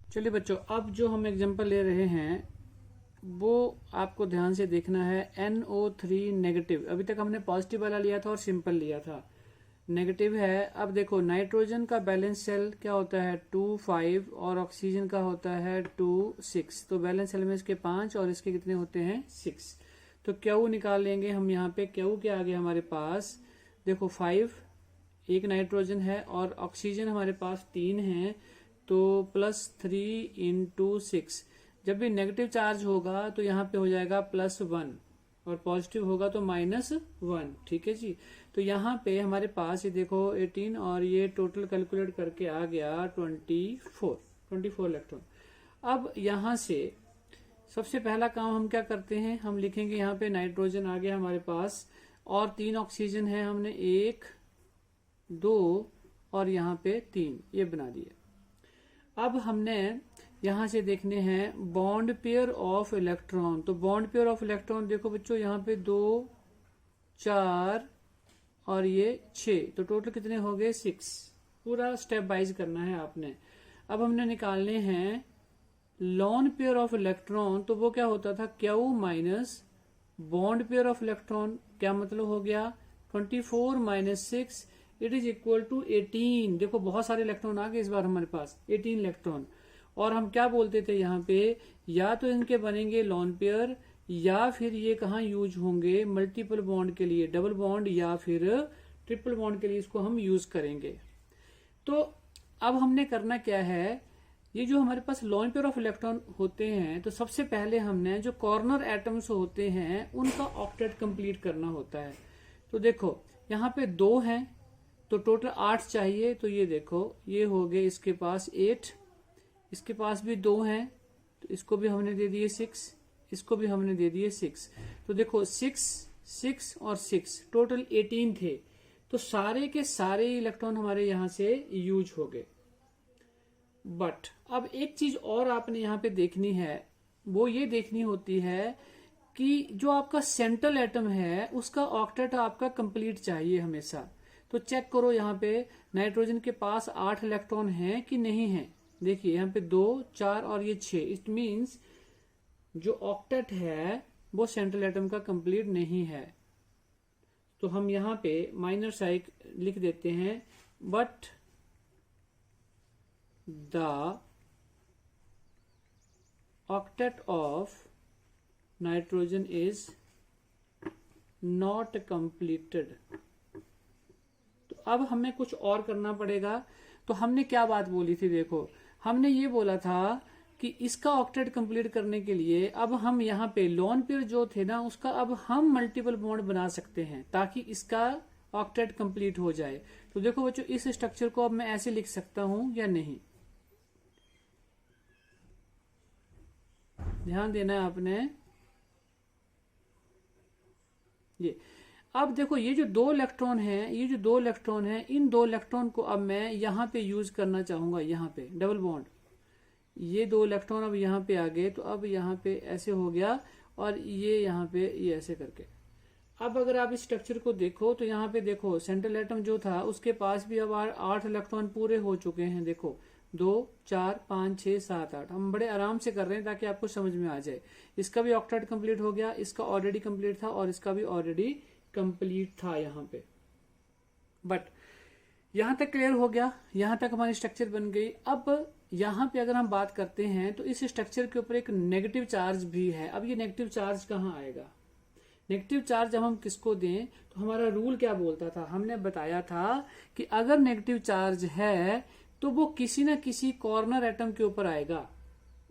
चलिए बच्चों, अब जो हम एग्जांपल ले रहे हैं वो आपको ध्यान से देखना है। NO3 नेगेटिव, अभी तक हमने पॉजिटिव वाला लिया था और सिंपल लिया था, नेगेटिव है। अब देखो नाइट्रोजन का बैलेंस सेल क्या होता है 2 5 और ऑक्सीजन का होता है 2 6। तो बैलेंस सेल में इसके 5 और इसके कितने होते हैं 6। तो क्यू निकाल लेंगे हम। यहाँ पे क्यू क्या आ गया हमारे पास, देखो 5 एक नाइट्रोजन है और ऑक्सीजन हमारे पास 3 है, तो +3 × 6। जब भी नेगेटिव चार्ज होगा तो यहाँ पे हो जाएगा +1 और पॉजिटिव होगा तो -1। ठीक है जी। तो यहाँ पे हमारे पास ये देखो 18 और ये टोटल कैलकुलेट करके आ गया 24 इलेक्ट्रॉन। अब यहाँ से सबसे पहला काम हम क्या करते हैं, हम लिखेंगे यहाँ पे नाइट्रोजन आ गया हमारे पास और 3 ऑक्सीजन है, हमने 1 2 और यहाँ पे 3 ये बना दिए। अब हमने यहां से देखने हैं बॉन्ड पेयर ऑफ इलेक्ट्रॉन। तो बॉन्ड पेयर ऑफ इलेक्ट्रॉन देखो बच्चों, यहाँ पे 2 4 और ये 6, तो टोटल कितने हो गए 6। पूरा स्टेप वाइज करना है आपने। अब हमने निकालने हैं लॉन पेयर ऑफ इलेक्ट्रॉन। तो वो क्या होता था Q minus bond pair of electron. क्या मतलब हो गया 24 - 6 इट इज इक्वल टू 18। देखो बहुत सारे इलेक्ट्रॉन आ गए इस बार हमारे पास 18 इलेक्ट्रॉन। और हम क्या बोलते थे यहाँ पे, या तो इनके बनेंगे लॉन पेयर या फिर ये कहाँ यूज होंगे मल्टीपल बॉन्ड के लिए, डबल बॉन्ड या फिर ट्रिपल बॉन्ड के लिए इसको हम यूज करेंगे। तो अब हमने करना क्या है, ये जो हमारे पास लॉन पेयर ऑफ इलेक्ट्रॉन होते हैं तो सबसे पहले हमने जो कॉर्नर एटम्स होते हैं उनका ऑक्टेट कंप्लीट करना होता है। तो देखो यहाँ पे 2 हैं तो टोटल 8 चाहिए। तो ये देखो ये हो गए इसके पास 8, इसके पास भी 2 हैं तो इसको भी हमने दे दिए 6, इसको भी हमने दे दिए 6। तो देखो 6 6 और 6 टोटल 18 थे। तो सारे के सारे इलेक्ट्रॉन हमारे यहां से यूज हो गए। बट अब एक चीज और आपने यहाँ पे देखनी है, वो ये देखनी होती है कि जो आपका सेंट्रल एटम है उसका ऑक्टेट आपका कंप्लीट चाहिए हमेशा। तो चेक करो यहाँ पे नाइट्रोजन के पास 8 इलेक्ट्रॉन हैं कि नहीं है। देखिए यहाँ पे 2 4 और ये 6, इट मीन्स जो ऑक्टेट है वो सेंट्रल एटम का कंप्लीट नहीं है। तो हम यहाँ पे माइनर साइन लिख देते हैं, but the octet of nitrogen is not completed. तो अब हमें कुछ और करना पड़ेगा। तो हमने क्या बात बोली थी, देखो हमने ये बोला था कि इसका ऑक्टेट कंप्लीट करने के लिए अब हम यहाँ पे लोन पेयर जो थे ना उसका अब हम मल्टीपल बॉन्ड बना सकते हैं ताकि इसका ऑक्टेट कंप्लीट हो जाए। तो देखो बच्चों इस स्ट्रक्चर को अब मैं ऐसे लिख सकता हूं या नहीं, ध्यान देना है आपने। ये अब देखो ये जो 2 इलेक्ट्रॉन है, ये जो 2 इलेक्ट्रॉन है, इन 2 इलेक्ट्रॉन को अब मैं यहाँ पे यूज करना चाहूंगा, यहाँ पे डबल बॉन्ड। ये 2 इलेक्ट्रॉन अब यहाँ पे आ गए तो अब यहाँ पे ऐसे हो गया और ये यहाँ पे ये ऐसे करके। अब अगर आप इस स्ट्रक्चर को देखो तो यहाँ पे देखो सेंट्रल एटम जो था उसके पास भी अब 8 इलेक्ट्रॉन पूरे हो चुके हैं। देखो 2 4 5 6 7 8। हम बड़े आराम से कर रहे हैं ताकि आपको समझ में आ जाए। इसका भी ऑक्टेट कंप्लीट हो गया, इसका ऑलरेडी कंप्लीट था और इसका भी ऑलरेडी कंप्लीट था यहाँ पे। बट यहां तक क्लियर हो गया, यहां तक हमारी स्ट्रक्चर बन गई। अब यहाँ पे अगर हम बात करते हैं तो इस स्ट्रक्चर के ऊपर एक नेगेटिव चार्ज भी है। अब ये नेगेटिव चार्ज कहाँ आएगा, नेगेटिव चार्ज जब हम किसको दें तो हमारा रूल क्या बोलता था, हमने बताया था कि अगर नेगेटिव चार्ज है तो वो किसी ना किसी कॉर्नर एटम के ऊपर आएगा।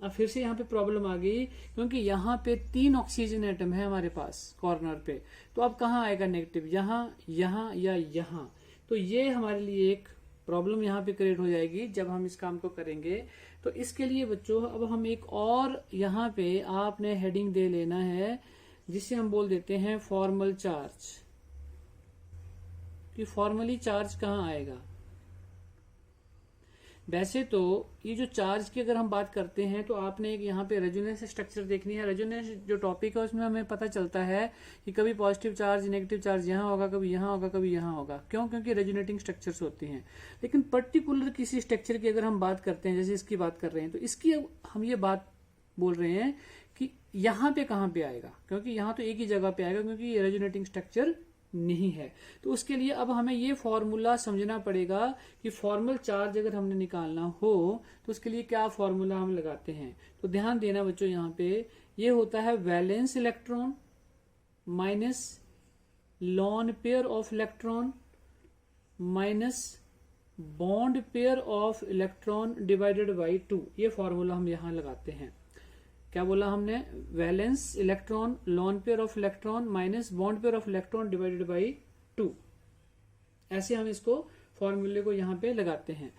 अब फिर से यहाँ पे प्रॉब्लम आ गई क्योंकि यहाँ पे 3 ऑक्सीजन एटम है हमारे पास कॉर्नर पे। तो अब कहाँ आएगा नेगेटिव, यहाँ यहाँ या यहाँ। तो ये हमारे लिए एक प्रॉब्लम यहाँ पे क्रिएट हो जाएगी जब हम इस काम को करेंगे। तो इसके लिए बच्चों अब हम एक और यहाँ पे आपने हेडिंग दे लेना है जिसे हम बोल देते हैं फॉर्मल चार्ज। कि फॉर्मली चार्ज कहाँ आएगा, वैसे तो ये जो चार्ज की अगर हम बात करते हैं तो आपने एक यहाँ पे रेजोनेंस स्ट्रक्चर देखनी है। रेजोनेंस जो टॉपिक है उसमें हमें पता चलता है कि कभी पॉजिटिव चार्ज नेगेटिव चार्ज यहाँ होगा, कभी यहाँ होगा, कभी यहाँ होगा। क्यों? क्योंकि रेजोनेटिंग स्ट्रक्चर्स होती हैं। लेकिन पर्टिकुलर किसी स्ट्रक्चर की अगर हम बात करते हैं, जैसे इसकी बात कर रहे हैं, तो इसकी हम ये बात बोल रहे हैं कि यहाँ पे कहाँ पे आएगा, क्योंकि यहाँ तो एक ही जगह पे आएगा, क्योंकि ये रेजोनेटिंग स्ट्रक्चर नहीं है। तो उसके लिए अब हमें ये फॉर्मूला समझना पड़ेगा कि फॉर्मल चार्ज अगर हमने निकालना हो तो उसके लिए क्या फॉर्मूला हम लगाते हैं। तो ध्यान देना बच्चों, यहाँ पे ये होता है valence electron minus lone pair of electron minus bond pair of electron divided by 2। ये फॉर्मूला हम यहां लगाते हैं। क्या बोला हमने? Valence electron lone pair of electron minus bond pair of electron divided by 2। ऐसे हम इसको फॉर्मूले को यहाँ पे लगाते हैं।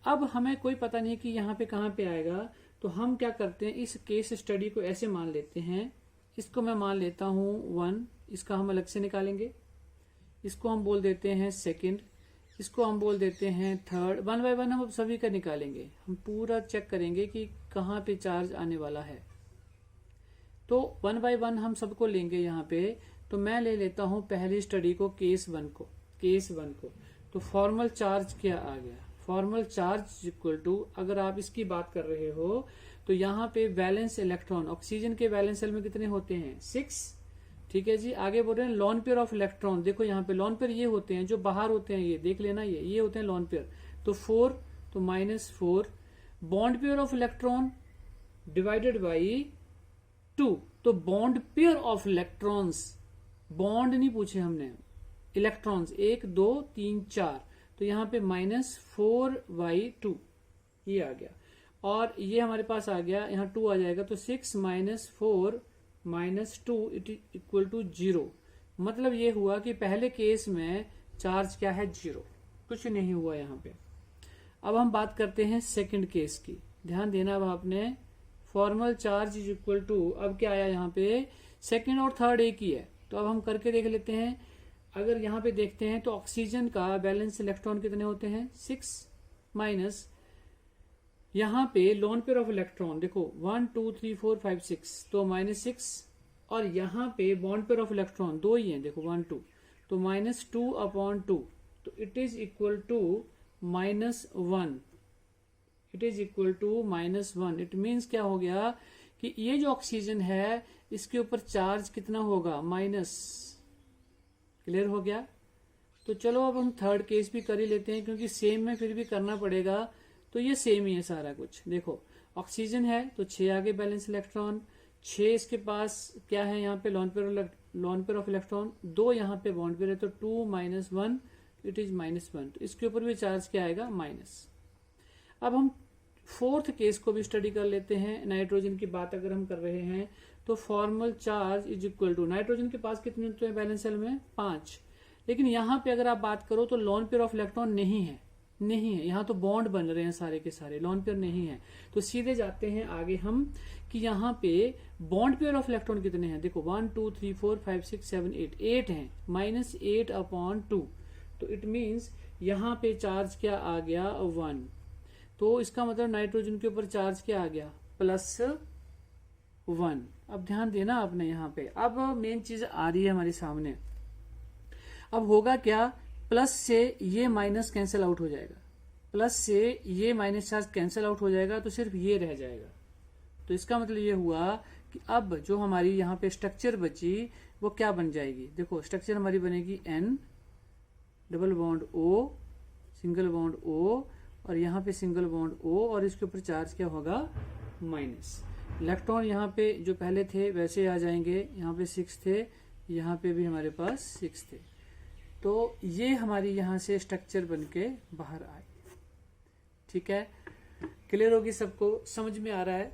अब हमें कोई पता नहीं कि यहाँ पे कहाँ पे आएगा, तो हम क्या करते हैं, इस केस स्टडी को ऐसे मान लेते हैं। इसको मैं मान लेता हूं 1, इसका हम अलग से निकालेंगे। इसको हम बोल देते हैं सेकेंड, इसको हम बोल देते हैं थर्ड। 1 बाय 1 हम सभी का निकालेंगे। हम पूरा चेक करेंगे कि कहाँ पे चार्ज आने वाला है। तो 1 बाय 1 हम सबको लेंगे यहाँ पे। तो मैं ले लेता हूं पहली स्टडी को, केस 1 को। तो फॉर्मल चार्ज क्या आ गया? फॉर्मल चार्ज इक्वल टू, अगर आप इसकी बात कर रहे हो तो यहाँ पे वैलेंस इलेक्ट्रॉन, ऑक्सीजन के वैलेंस शेल में कितने होते हैं? 6। ठीक है जी। आगे बोल रहे हैं लॉन पेयर ऑफ इलेक्ट्रॉन। देखो यहाँ पे लॉन पेयर ये होते हैं जो बाहर होते हैं, ये देख लेना, ये होते हैं लॉन पेयर। तो 4, तो -4। Bond pair of electron divided by 2। तो bond pair of electrons, bond नहीं पूछे हमने, इलेक्ट्रॉन्स 1 2 3 4। तो यहाँ पे -4/2 ये आ गया, और ये हमारे पास आ गया, यहाँ 2 आ जाएगा। तो 6 - 4 - 2 इट इक्वल टू 0। मतलब ये हुआ कि पहले केस में चार्ज क्या है? 0, कुछ नहीं हुआ यहाँ पे। अब हम बात करते हैं सेकंड केस की। ध्यान देना, अब आपने formal charge is equal to, अब क्या आया यहाँ पे? सेकंड और थर्ड एक ही है। तो अब हम करके देख लेते हैं। अगर यहाँ पे देखते हैं तो ऑक्सीजन का बैलेंस इलेक्ट्रॉन कितने होते हैं? 6 माइनस यहाँ पे लॉन पेयर ऑफ इलेक्ट्रॉन देखो 1 2 3 4 5 6, तो -6। और यहाँ पे बॉन्ड पेयर ऑफ इलेक्ट्रॉन 2 ही है, देखो 1 2, तो -2/2। तो it is equal to -1। It is equal to -1। It means क्या हो गया कि ये जो ऑक्सीजन है इसके ऊपर चार्ज कितना होगा? माइनस। क्लियर हो गया? तो चलो अब हम थर्ड केस भी कर ही लेते हैं, क्योंकि सेम में फिर भी करना पड़ेगा। तो ये सेम ही है सारा कुछ। देखो ऑक्सीजन है तो 6 आगे बैलेंस इलेक्ट्रॉन, 6 इसके पास क्या है यहाँ पे? लॉन पेयर ऑफ इलेक्ट्रॉन, 2 यहाँ पे बॉन्ड पेयर है, तो 2 - 1 इट इज -1। तो इसके ऊपर भी चार्ज क्या आएगा? माइनस। अब हम फोर्थ केस को भी स्टडी कर लेते हैं। नाइट्रोजन की बात अगर हम कर रहे हैं तो formal charge is equal to, nitrogen के पास कितने होते हैं बैलेंस शेल में? 5। लेकिन यहाँ पे अगर आप बात करो तो लॉन पेयर ऑफ इलेक्ट्रॉन नहीं है, यहाँ तो बॉन्ड बन रहे हैं सारे के सारे, लॉन पेयर नहीं है। तो सीधे जाते हैं आगे हम कि यहाँ पे बॉन्ड पेयर ऑफ इलेक्ट्रॉन कितने हैं? देखो 1 2 3 4 5 6 7 8, 8 है, -8/2। तो इट मीन्स यहाँ पे चार्ज क्या आ गया? 1। तो इसका मतलब नाइट्रोजन के ऊपर चार्ज क्या आ गया? +1। अब ध्यान देना आपने यहाँ पे। अब मेन चीज आ रही है हमारे सामने। अब होगा क्या? प्लस से ये माइनस कैंसिल आउट हो जाएगा, प्लस से ये माइनस चार्ज कैंसिल आउट हो जाएगा, तो सिर्फ ये रह जाएगा। तो इसका मतलब ये हुआ कि अब जो हमारी यहाँ पे स्ट्रक्चर बची वो क्या बन जाएगी? देखो स्ट्रक्चर हमारी बनेगी N double bond O single bond O, और यहाँ पे सिंगल बॉन्ड O, और इसके ऊपर चार्ज क्या होगा? माइनस। इलेक्ट्रॉन यहाँ पे जो पहले थे वैसे आ जाएंगे, यहाँ पे 6 थे, यहाँ पे भी हमारे पास 6 थे। तो ये हमारी यहाँ से स्ट्रक्चर बनके बाहर आई। ठीक है, क्लियर होगी सबको? समझ में आ रहा है?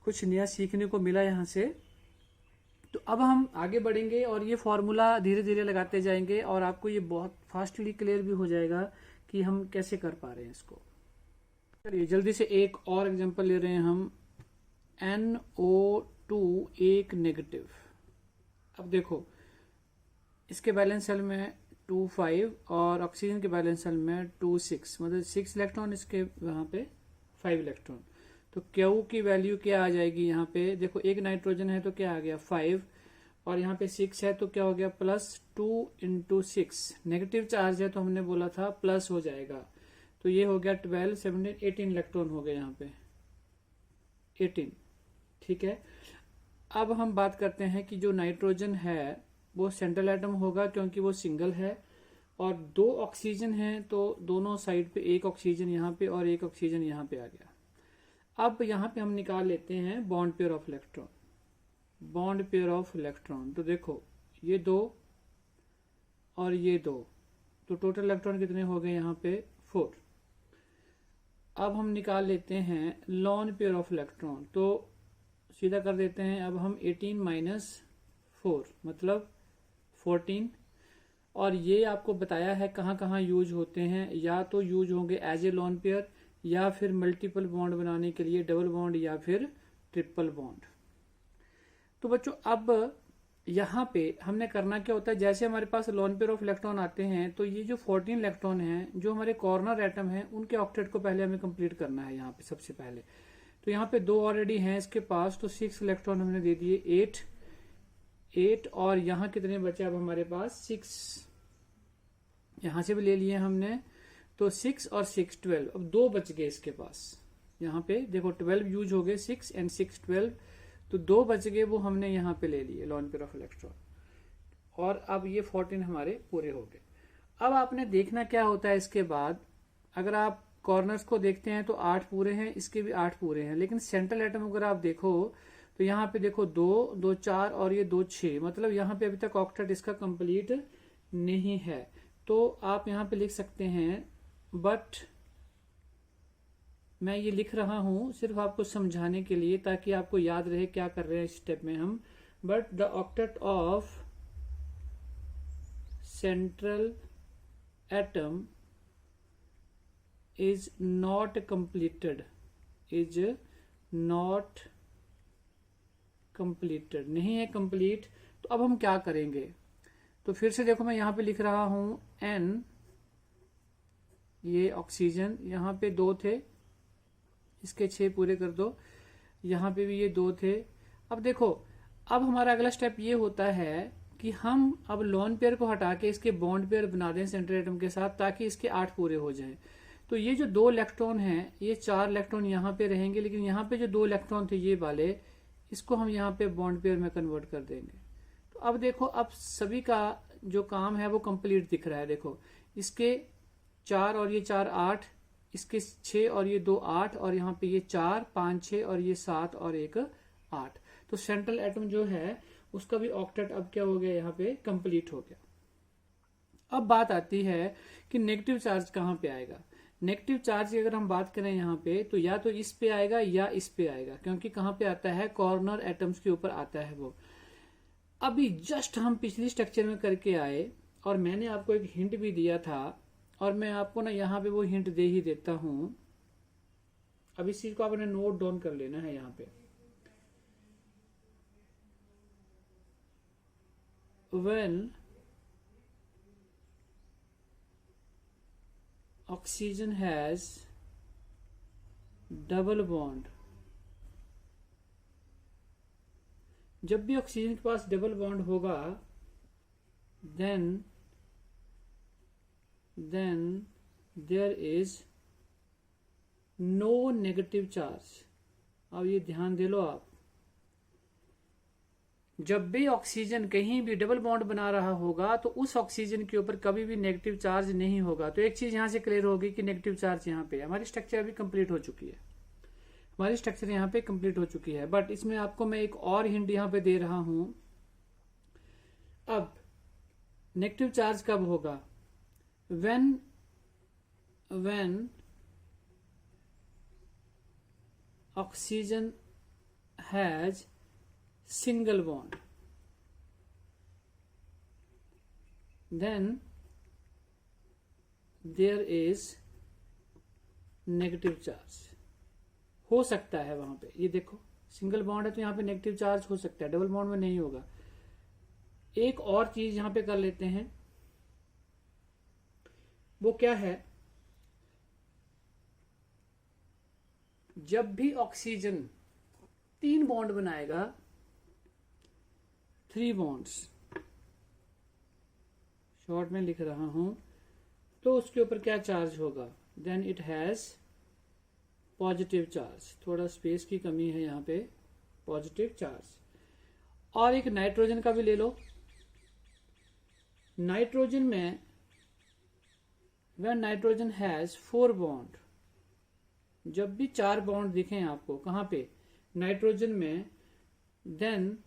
कुछ नया सीखने को मिला यहाँ से। तो अब हम आगे बढ़ेंगे और ये फॉर्मूला धीरे धीरे लगाते जाएंगे, और आपको ये बहुत फास्टली क्लियर भी हो जाएगा कि हम कैसे कर पा रहे हैं इसको। चलिए जल्दी से एक और एग्जांपल ले रहे हैं हम, NO2 एक नेगेटिव। अब देखो इसके बैलेंस शेल में 2 5 और ऑक्सीजन के बैलेंस शेल में 2 6, मतलब 6 इलेक्ट्रॉन, इसके वहां पे 5 इलेक्ट्रॉन। तो क्यू की वैल्यू क्या आ जाएगी यहाँ पे, देखो एक नाइट्रोजन है तो क्या आ गया 5, और यहाँ पे 6 है तो क्या हो गया +2 × 6। नेगेटिव चार्ज है तो हमने बोला था प्लस हो जाएगा, तो ये हो गया 12 17 18 इलेक्ट्रॉन हो गए यहाँ पे 18। ठीक है, अब हम बात करते हैं कि जो नाइट्रोजन है वो सेंट्रल एटम होगा क्योंकि वो सिंगल है, और 2 ऑक्सीजन है तो दोनों साइड पे एक ऑक्सीजन यहाँ पे और एक ऑक्सीजन यहाँ पे आ गया। अब यहाँ पे हम निकाल लेते हैं bond pair of electron. Bond pair of electron, तो देखो ये 2 और ये 2, तो टोटल इलेक्ट्रॉन कितने हो गए यहाँ पे 4। अब हम निकाल लेते हैं लॉन पेयर ऑफ इलेक्ट्रॉन, तो सीधा कर देते हैं। अब हम 18 - 4 मतलब 14, और ये आपको बताया है कहाँ कहाँ यूज होते हैं, या तो यूज होंगे एज ए लॉन पेयर, या फिर मल्टीपल बॉन्ड बनाने के लिए डबल बॉन्ड, या फिर ट्रिपल बॉन्ड। तो बच्चों अब यहाँ पे हमने करना क्या होता है, जैसे हमारे पास लॉन पेयर ऑफ इलेक्ट्रॉन आते हैं तो ये जो 14 इलेक्ट्रॉन हैं जो हमारे कॉर्नर एटम हैं उनके ऑक्टेट को पहले हमें कंप्लीट करना है। यहाँ पे सबसे पहले तो यहाँ पे 2 ऑलरेडी हैं इसके पास, तो 6 इलेक्ट्रॉन हमने दे दिए 8, और यहाँ कितने बचे अब हमारे पास 6, यहाँ से भी ले लिए हमने, तो 6 और 6 12, अब 2 बच गए इसके पास। यहाँ पे देखो 12 यूज हो गए, 6 और 6 12, तो 2 बच गए, वो हमने यहाँ पे ले लिए लॉन पेयर ऑफ इलेक्ट्रॉन, और अब ये 14 हमारे पूरे हो गए। अब आपने देखना क्या होता है इसके बाद, अगर आप कॉर्नर्स को देखते हैं तो 8 पूरे हैं, इसके भी 8 पूरे हैं, लेकिन सेंट्रल एटम अगर आप देखो तो यहाँ पे देखो 2 2 4 और ये 2 6, मतलब यहाँ पे अभी तक ऑक्टेट इसका कंप्लीट नहीं है। तो आप यहाँ पे लिख सकते हैं, बट मैं ये लिख रहा हूं सिर्फ आपको समझाने के लिए ताकि आपको याद रहे क्या कर रहे हैं इस स्टेप में हम, but the octet of central atom is not completed, नहीं है कंप्लीट। तो अब हम क्या करेंगे, तो फिर से देखो मैं यहाँ पे लिख रहा हूं N, ये ऑक्सीजन, यहाँ पे 2 थे, इसके 6 पूरे कर दो, यहाँ पे भी ये 2 थे। अब देखो अब हमारा अगला स्टेप ये होता है कि हम अब लॉन पेयर को हटा के इसके बॉन्ड पेयर बना दें सेंट्रल एटम के साथ, ताकि इसके 8 पूरे हो जाएं। तो ये जो 2 इलेक्ट्रॉन हैं, ये 4 इलेक्ट्रॉन यहाँ पे रहेंगे, लेकिन यहाँ पे जो 2 इलेक्ट्रॉन थे ये वाले, इसको हम यहाँ पे बॉन्ड पेयर में कन्वर्ट कर देंगे। तो अब देखो अब सभी का जो काम है वो कंप्लीट दिख रहा है। देखो इसके 4 और ये 4 8, इसके 6 और ये 2 8, और यहाँ पे ये 4 5 6 और ये 7 और एक 8। तो सेंट्रल एटम जो है उसका भी ऑक्टेट अब क्या हो गया, यहाँ पे कंप्लीट हो गया। अब बात आती है कि नेगेटिव चार्ज कहाँ पे आएगा। नेगेटिव चार्ज की अगर हम बात करें यहाँ पे, तो या तो इस पे आएगा या इस पे आएगा, क्योंकि कहाँ पे आता है, कॉर्नर एटम्स के ऊपर आता है वो। अभी जस्ट हम पिछली स्ट्रक्चर में करके आए, और मैंने आपको एक हिंट भी दिया था, और मैं आपको ना यहाँ पे वो हिंट दे ही देता हूं। अब इस चीज को आपने नोट डाउन कर लेना है। यहाँ पे when oxygen has double bond, जब भी ऑक्सीजन के पास डबल बॉन्ड होगा then there is no negative charge। अब ये ध्यान दे लो आप, जब भी ऑक्सीजन कहीं भी डबल बॉन्ड बना रहा होगा तो उस ऑक्सीजन के ऊपर कभी भी नेगेटिव चार्ज नहीं होगा। तो एक चीज यहां से क्लियर होगी कि नेगेटिव चार्ज यहाँ पे हमारी स्ट्रक्चर अभी कंप्लीट हो चुकी है, हमारी स्ट्रक्चर यहाँ पे कंप्लीट हो चुकी है। बट इसमें आपको मैं एक और हिंट यहाँ पे दे रहा हूं। अब नेगेटिव चार्ज कब होगा, when oxygen has single bond, then there is negative charge हो सकता है वहां पे। ये देखो सिंगल बॉन्ड है तो यहाँ पे नेगेटिव चार्ज हो सकता है, डबल बॉन्ड में नहीं होगा। एक और चीज यहाँ पे कर लेते हैं, वो क्या है, जब भी ऑक्सीजन 3 बॉन्ड बनाएगा, 3 बॉन्ड्स शॉर्ट में लिख रहा हूं, तो उसके ऊपर क्या चार्ज होगा, then it has positive charge. थोड़ा स्पेस की कमी है यहाँ पे, पॉजिटिव चार्ज। और एक नाइट्रोजन का भी ले लो। नाइट्रोजन में व्हेन नाइट्रोजन हैज 4 बॉन्ड, जब भी 4 बॉन्ड दिखें आपको कहां पे, नाइट्रोजन में, then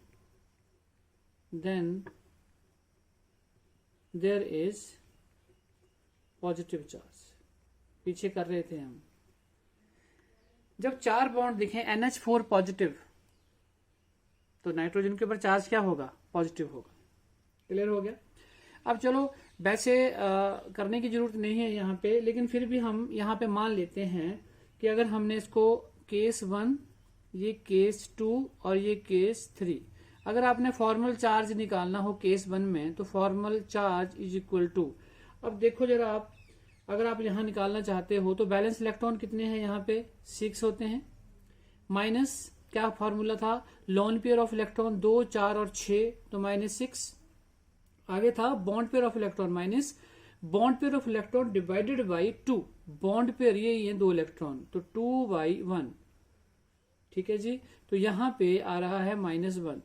there is positive charge. पीछे कर रहे थे हम, जब 4 बॉन्ड दिखें NH4 पॉजिटिव, तो नाइट्रोजन के ऊपर चार्ज क्या होगा, पॉजिटिव होगा। क्लियर हो गया। अब चलो, वैसे करने की जरूरत नहीं है यहाँ पे, लेकिन फिर भी हम यहाँ पे मान लेते हैं कि अगर हमने इसको केस 1, ये केस 2 और ये केस 3, अगर आपने फॉर्मल चार्ज निकालना हो केस 1 में, तो formal charge is equal to, अब देखो जरा आप, अगर आप यहाँ निकालना चाहते हो तो बैलेंस इलेक्ट्रॉन कितने हैं यहाँ पे, 6 होते हैं, माइनस क्या फॉर्मूला था, लोन पेयर ऑफ इलेक्ट्रॉन 2, 4 और 6, तो -6। आगे था bond pair of electron minus bond pair of electron divided by 2, bond pair ये 2 इलेक्ट्रॉन, तो 2/1। ठीक है जी। तो यहां पे आ रहा है -1,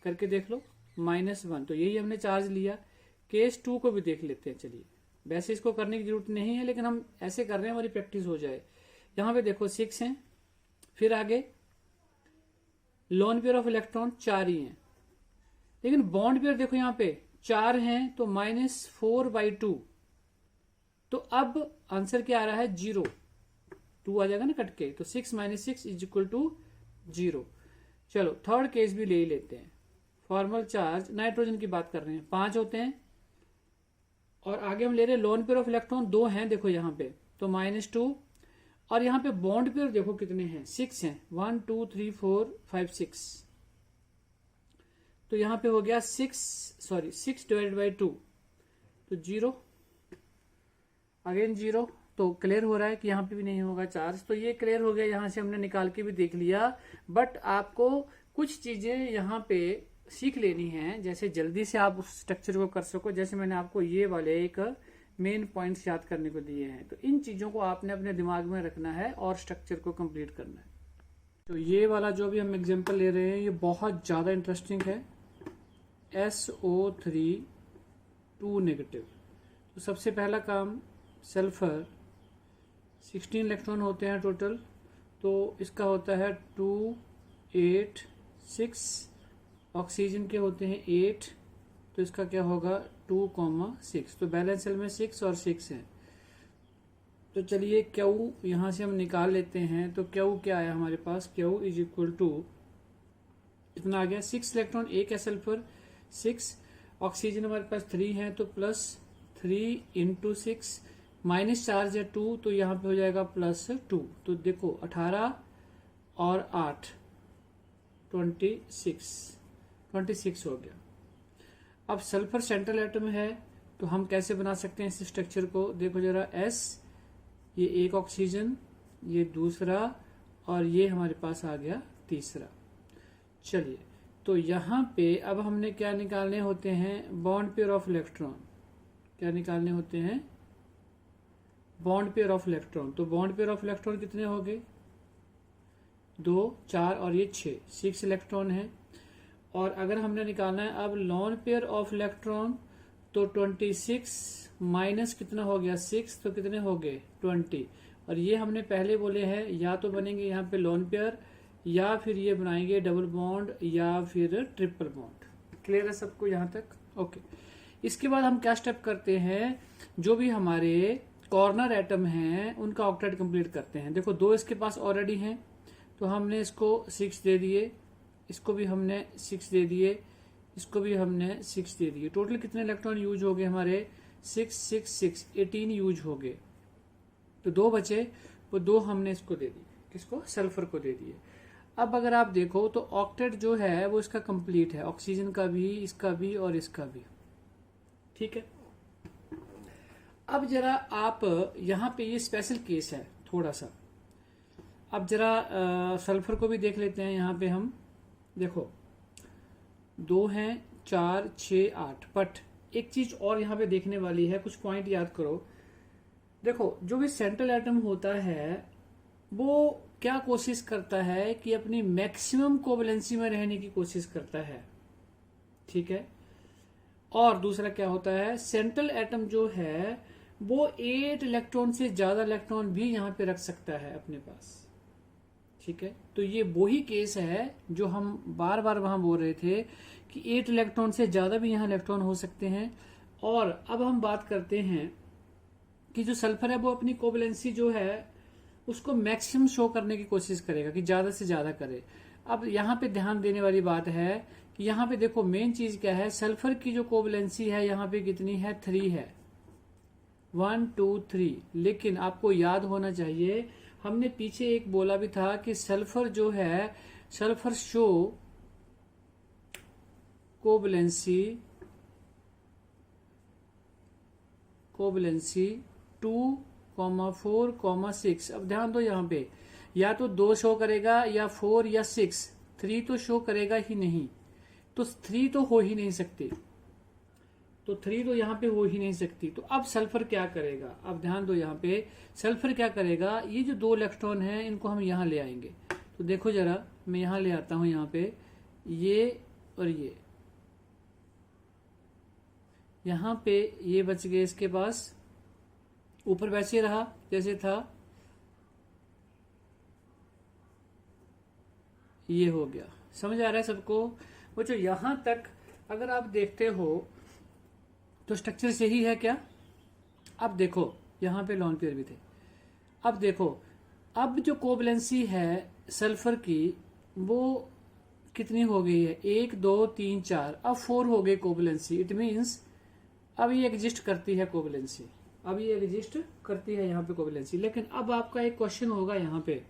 करके देख लो, -1। तो यही हमने चार्ज लिया। केस 2 को भी देख लेते हैं। चलिए, वैसे इसको करने की जरूरत नहीं है, लेकिन हम ऐसे कर रहे हैं, हमारी प्रैक्टिस हो जाए। यहां पे देखो 6 हैं, फिर आगे लोन पेयर ऑफ इलेक्ट्रॉन 4 ही हैं, लेकिन बॉन्ड पेयर देखो यहाँ पे 4 हैं, तो -4/2। तो अब आंसर क्या आ रहा है, 0। 2 आ जाएगा ना कट के, तो 6 - 6 इज इक्वल टू 0। चलो थर्ड केस भी ले ही लेते हैं। फॉर्मल चार्ज, नाइट्रोजन की बात कर रहे हैं, 5 होते हैं, और आगे हम ले रहे हैं लोन पेयर ऑफ इलेक्ट्रॉन 2 हैं, देखो यहाँ पे, तो -2। और यहाँ पे बॉन्ड पेयर देखो कितने हैं, 6 हैं, 1 2 3 4 5 6। तो यहाँ पे हो गया 6/2, तो 0, अगेन 0। तो क्लियर हो रहा है कि यहाँ पे भी नहीं होगा चार्ज। तो ये क्लियर हो गया, यहाँ से हमने निकाल के भी देख लिया। बट आपको कुछ चीजें यहाँ पे सीख लेनी है, जैसे जल्दी से आप उस स्ट्रक्चर को कर सको। जैसे मैंने आपको ये वाले एक मेन पॉइंट्स याद करने को दिए हैं, तो इन चीजों को आपने अपने दिमाग में रखना है और स्ट्रक्चर को कंप्लीट करना है। तो ये वाला जो भी हम एग्जांपल ले रहे हैं, ये बहुत ज्यादा इंटरेस्टिंग है। SO3 2 negative. तो सबसे पहला काम, सल्फर 16 इलेक्ट्रॉन होते हैं टोटल, तो इसका होता है 2 8 6, ऑक्सीजन के होते हैं 8, तो इसका क्या होगा 2,6। तो बैलेंस सेल में 6 और 6 है। तो चलिए क्यू यहां से हम निकाल लेते हैं। तो क्यू क्या आया हमारे पास, क्यू इज इक्वल टू इतना आ गया, 6 इलेक्ट्रॉन, 1 है सल्फर, 6, ऑक्सीजन हमारे पास 3 है, तो +3 × 6, माइनस चार्ज है 2, तो यहाँ पे हो जाएगा +2। तो देखो 18 और 8 26 हो गया। अब सल्फर सेंट्रल एटम है, तो हम कैसे बना सकते हैं इस स्ट्रक्चर को, देखो जरा, S, ये एक ऑक्सीजन, ये दूसरा, और ये हमारे पास आ गया तीसरा। चलिए, तो यहाँ पे अब हमने क्या निकालने होते हैं, बॉन्ड पेयर ऑफ इलेक्ट्रॉन। क्या निकालने होते हैं, बॉन्ड पेयर ऑफ इलेक्ट्रॉन। तो बॉन्ड पेयर ऑफ इलेक्ट्रॉन कितने हो गए, 2 4 और ये 6 इलेक्ट्रॉन है। और अगर हमने निकालना है अब लोन पेयर ऑफ इलेक्ट्रॉन, तो 26 माइनस कितना हो गया 6, तो कितने हो गए 20। और ये हमने पहले बोले हैं, या तो बनेंगे यहाँ पे लोन पेयर, या फिर ये बनाएंगे डबल बॉन्ड, या फिर ट्रिपल बॉन्ड। क्लियर है सबको यहाँ तक, ओके। इसके बाद हम क्या स्टेप करते हैं, जो भी हमारे कॉर्नर एटम हैं उनका ऑक्टेट कंप्लीट करते हैं। देखो 2 इसके पास ऑलरेडी हैं, तो हमने इसको 6 दे दिए, इसको भी हमने 6 दे दिए, इसको भी हमने 6 दे दिए। टोटल कितने इलेक्ट्रॉन यूज हो गए हमारे, 6 6 6 18 यूज हो गए। तो 2 बचे, वो 2 हमने इसको दे दिए, किसको, सल्फर को दे दिए। अब अगर आप देखो तो ऑक्टेट जो है वो इसका कंप्लीट है, ऑक्सीजन का भी, इसका भी और इसका भी। ठीक है। अब जरा आप यहाँ पे ये स्पेशल केस है थोड़ा सा। अब जरा सल्फर को भी देख लेते हैं। यहाँ पे हम देखो 2 हैं, 4, 6, 8। बट एक चीज और यहाँ पे देखने वाली है, कुछ पॉइंट याद करो। देखो जो भी सेंट्रल एटम होता है वो क्या कोशिश करता है कि अपनी मैक्सिमम कोवैलेंसी में रहने की कोशिश करता है, ठीक है। और दूसरा क्या होता है, सेंट्रल एटम जो है वो 8 इलेक्ट्रॉन से ज्यादा इलेक्ट्रॉन भी यहाँ पे रख सकता है अपने पास, ठीक है। तो ये वही केस है जो हम बार बार वहां बोल रहे थे कि 8 इलेक्ट्रॉन से ज्यादा भी यहाँ इलेक्ट्रॉन हो सकते हैं। और अब हम बात करते हैं कि जो सल्फर है वो अपनी कोवैलेंसी जो है उसको मैक्सिमम शो करने की कोशिश करेगा कि ज्यादा से ज्यादा करे। अब यहाँ पे ध्यान देने वाली बात है कि यहाँ पे देखो मेन चीज क्या है, सल्फर की जो कोवैलेंसी है यहाँ पे कितनी है, 3 है, 1 2 3। लेकिन आपको याद होना चाहिए हमने पीछे एक बोला भी था कि सल्फर जो है, सल्फर शो कोवैलेंसी 2, 4, 6। अब ध्यान दो यहाँ पे या तो 2 शो करेगा या 4 या 6, 3 तो शो करेगा ही नहीं। तो 3 तो हो ही नहीं सकती, तो 3 तो यहाँ पे हो ही नहीं सकती। तो अब सल्फर क्या करेगा, अब ध्यान दो यहाँ पे सल्फर क्या करेगा, ये जो 2 इलेक्ट्रॉन हैं इनको हम यहाँ ले आएंगे। तो देखो जरा मैं यहाँ ले आता हूं, यहाँ पे ये और ये, यहाँ पे ये बच गए इसके पास, ऊपर वैसे रहा जैसे था, ये हो गया। समझ आ रहा है सबको? वो जो यहां तक अगर आप देखते हो तो स्ट्रक्चर सही है क्या? अब देखो यहां पे लॉन पेयर भी थे। अब देखो अब जो कोवैलेंसी है सल्फर की वो कितनी हो गई है, 1 2 3 4, अब 4 हो गई कोवैलेंसी। इट मीन्स अब ये एग्जिस्ट करती है कोवैलेंसी, अब ये एग्जिस्ट करती है यहाँ पे कोवैलेंसी। लेकिन अब आपका एक क्वेश्चन होगा यहाँ पे,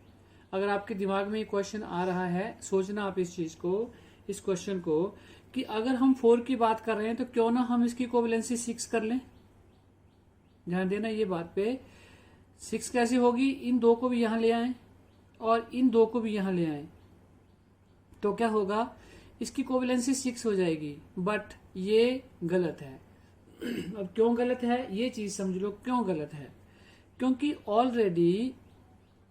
अगर आपके दिमाग में ये क्वेश्चन आ रहा है, सोचना आप इस चीज को, इस क्वेश्चन को, कि अगर हम 4 की बात कर रहे हैं तो क्यों ना हम इसकी कोवैलेंसी 6 कर लें। ध्यान देना ये बात पे, 6 कैसे होगी, इन 2 को भी यहां ले आए और इन 2 को भी यहां ले आए तो क्या होगा, इसकी कोवैलेंसी 6 हो जाएगी। बट ये गलत है। अब क्यों गलत है ये चीज समझ लो, क्यों गलत है, क्योंकि ऑलरेडी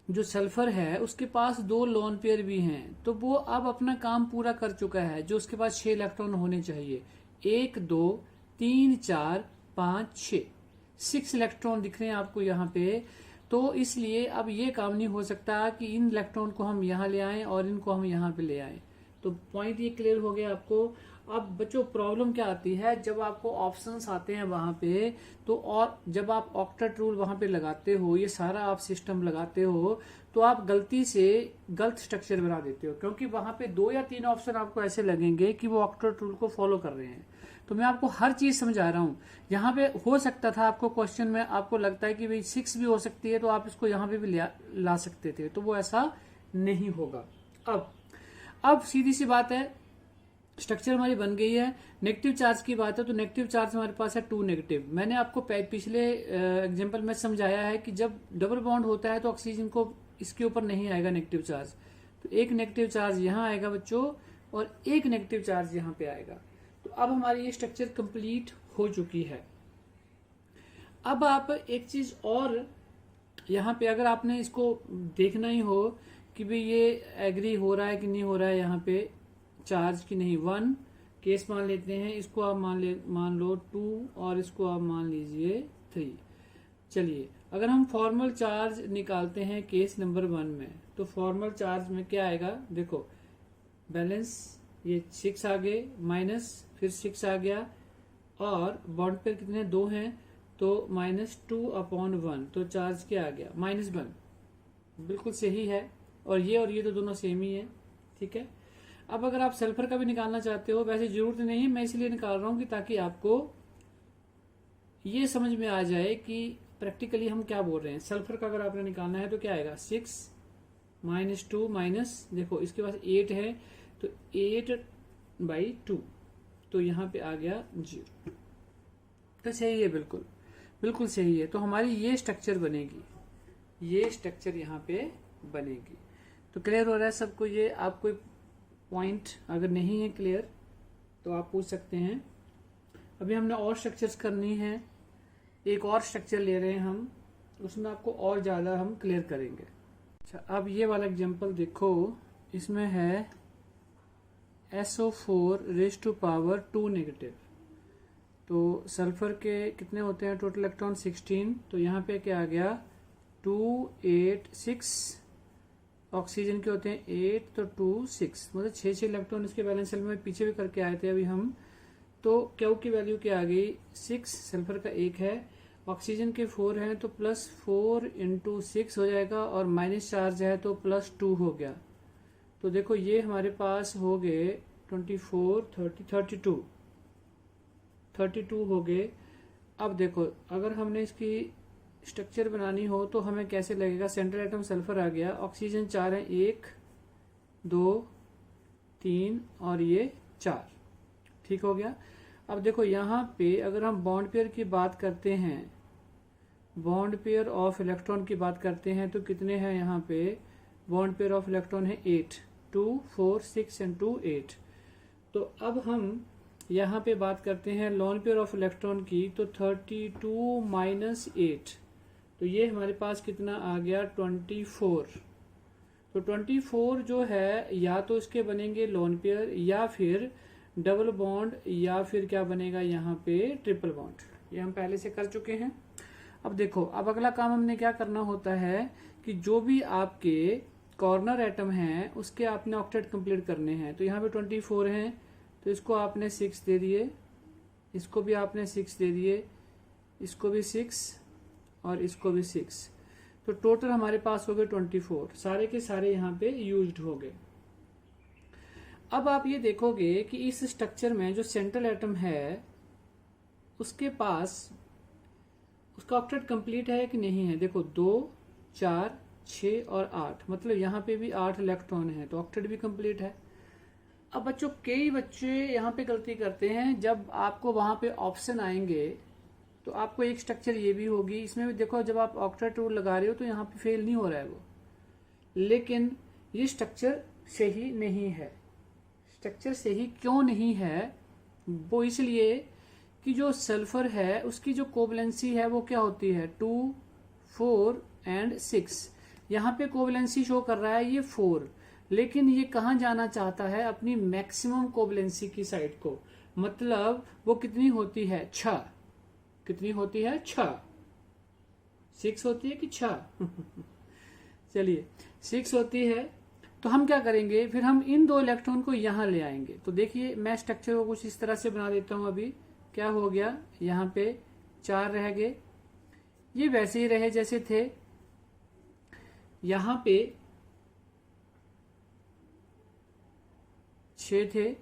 जो सल्फर है उसके पास 2 लोन पेयर भी हैं, तो वो अब अपना काम पूरा कर चुका है। जो उसके पास 6 इलेक्ट्रॉन होने चाहिए, 1 2 3 4 5 6 इलेक्ट्रॉन दिख रहे हैं आपको यहाँ पे। तो इसलिए अब ये काम नहीं हो सकता कि इन इलेक्ट्रॉन को हम यहाँ ले आए और इनको हम यहाँ पे ले आए। तो पॉइंट ये क्लियर हो गया आपको। अब बच्चों प्रॉब्लम क्या आती है, जब आपको ऑप्शंस आते हैं वहां पे, तो और जब आप ऑक्टेट रूल वहां पे लगाते हो, ये सारा आप सिस्टम लगाते हो, तो आप गलती से गलत स्ट्रक्चर बना देते हो, क्योंकि वहां पे 2 या 3 ऑप्शन आपको ऐसे लगेंगे कि वो ऑक्टेट रूल को फॉलो कर रहे हैं। तो मैं आपको हर चीज समझा रहा हूँ। यहाँ पे हो सकता था आपको क्वेश्चन में आपको लगता है कि भाई 6 भी हो सकती है, तो आप इसको यहाँ पे भी ला सकते थे, तो वो ऐसा नहीं होगा। अब सीधी सी बात है, स्ट्रक्चर हमारी बन गई है। नेगेटिव चार्ज की बात है तो नेगेटिव चार्ज हमारे पास है 2 नेगेटिव। मैंने आपको पिछले एग्जांपल में समझाया है कि जब डबल बॉन्ड होता है तो ऑक्सीजन को इसके ऊपर नहीं आएगा नेगेटिव चार्ज, तो एक नेगेटिव चार्ज यहाँ आएगा बच्चों और एक नेगेटिव चार्ज यहाँ पे आएगा। तो अब हमारी ये स्ट्रक्चर कंप्लीट हो चुकी है। अब आप एक चीज और यहाँ पे, अगर आपने इसको देखना ही हो कि भाई ये एग्री हो रहा है कि नहीं हो रहा है, यहाँ पे चार्ज की नहीं, 1 केस मान लेते हैं, इसको आप मान लो 2 और इसको आप मान लीजिए 3। चलिए अगर हम फॉर्मल चार्ज निकालते हैं केस नंबर 1 में, तो फॉर्मल चार्ज में क्या आएगा, देखो बैलेंस, ये 6 आ गए, माइनस फिर 6 आ गया, और बॉन्ड पे कितने 2 हैं, तो -2/1, तो चार्ज क्या आ गया, -1। बिल्कुल सही है, और ये तो दोनों सेम ही है, ठीक है। अब अगर आप सल्फर का भी निकालना चाहते हो, वैसे जरूरत नहीं है, मैं इसलिए निकाल रहा हूं कि ताकि आपको ये समझ में आ जाए कि प्रैक्टिकली हम क्या बोल रहे हैं। सल्फर का अगर आपने निकालना है तो क्या आएगा, 6 -2 माइनस, देखो इसके पास 8 है तो 8/2, तो यहाँ पे आ गया 0। तो सही है बिल्कुल। बिल्कुल सही है। तो हमारी ये स्ट्रक्चर बनेगी, ये स्ट्रक्चर यहाँ पे बनेगी। तो क्लियर हो रहा है सबको? ये आप कोई पॉइंट अगर नहीं है क्लियर तो आप पूछ सकते हैं। अभी हमने और स्ट्रक्चर्स करनी है, एक और स्ट्रक्चर ले रहे हैं हम, उसमें आपको और ज़्यादा हम क्लियर करेंगे। अच्छा, अब ये वाला एग्जांपल देखो, इसमें है SO4 raise to power 2 negative. तो सल्फर के कितने होते हैं टोटल इलेक्ट्रॉन? 16। तो यहाँ पे क्या आ गया? 2 8 6। ऑक्सीजन के होते हैं 8, तो 2 6, मतलब 6 इलेक्ट्रॉन इसके बैलेंस सेल में पीछे भी करके आए थे अभी हम। तो क्यू की वैल्यू क्या आ गई? 6। सल्फर का 1 है, ऑक्सीजन के 4 हैं, तो +4 × 6 हो जाएगा, और माइनस चार्ज है तो +2 हो गया। तो देखो ये हमारे पास हो गए 24 30 32 हो गए। अब देखो अगर हमने इसकी स्ट्रक्चर बनानी हो तो हमें कैसे लगेगा? सेंट्रल एटम सल्फर आ गया, ऑक्सीजन 4 है, 1 2 3 और ये 4, ठीक हो गया। अब देखो यहाँ पे अगर हम बॉन्ड पेयर की बात करते हैं, बॉन्ड पेयर ऑफ इलेक्ट्रॉन की बात करते हैं, तो कितने हैं यहाँ पे? बॉन्ड पेयर ऑफ इलेक्ट्रॉन है 8, 2 4 6 एंड 2 8। तो अब हम यहाँ पे बात करते हैं लोन पेयर ऑफ इलेक्ट्रॉन की, तो 32 - 8, तो ये हमारे पास कितना आ गया? 24। तो 24 जो है या तो इसके बनेंगे लोन पेयर, या फिर डबल बॉन्ड, या फिर क्या बनेगा यहाँ पे? Triple bond. ये हम पहले से कर चुके हैं। अब देखो, अब अगला काम हमने क्या करना होता है कि जो भी आपके कॉर्नर एटम हैं उसके आपने ऑक्टेट कंप्लीट करने हैं। तो यहाँ पे 24 हैं, तो इसको आपने 6 दे दिए, इसको भी आपने 6 दे दिए, इसको भी 6 और इसको भी 6। तो टोटल हमारे पास हो गए 24, सारे के सारे यहाँ पे यूज्ड हो गए। अब आप ये देखोगे कि इस स्ट्रक्चर में जो सेंट्रल एटम है उसके पास उसका ऑक्टेट कंप्लीट है कि नहीं है? देखो 2 4 6 और 8, मतलब यहाँ पे भी 8 इलेक्ट्रॉन है, तो ऑक्टेट भी कंप्लीट है। अब बच्चों कई बच्चे यहाँ पे गलती करते हैं, जब आपको वहां पे ऑप्शन आएंगे तो आपको एक स्ट्रक्चर ये भी होगी, इसमें भी देखो जब आप ऑक्टेट रूल लगा रहे हो तो यहाँ पे फेल नहीं हो रहा है वो, लेकिन ये स्ट्रक्चर सही नहीं है। स्ट्रक्चर सही क्यों नहीं है? वो इसलिए कि जो सल्फर है उसकी जो कोवलेंसी है वो क्या होती है? 2 4 एंड 6। यहाँ पे कोवलेंसी शो कर रहा है ये 4, लेकिन ये कहाँ जाना चाहता है? अपनी मैक्सिमम कोवलेंसी की साइड को। मतलब वो कितनी होती है? 6। कितनी होती है? 6। 6 होती है कि 6? चलिए 6 होती है। तो हम क्या करेंगे फिर? हम इन 2 इलेक्ट्रॉन को यहाँ ले आएंगे। तो देखिए मैं स्ट्रक्चर को कुछ इस तरह से बना देता हूं। अभी क्या हो गया? यहाँ पे 4 रह गए, ये वैसे ही रहे जैसे थे। यहाँ पे 6 थे,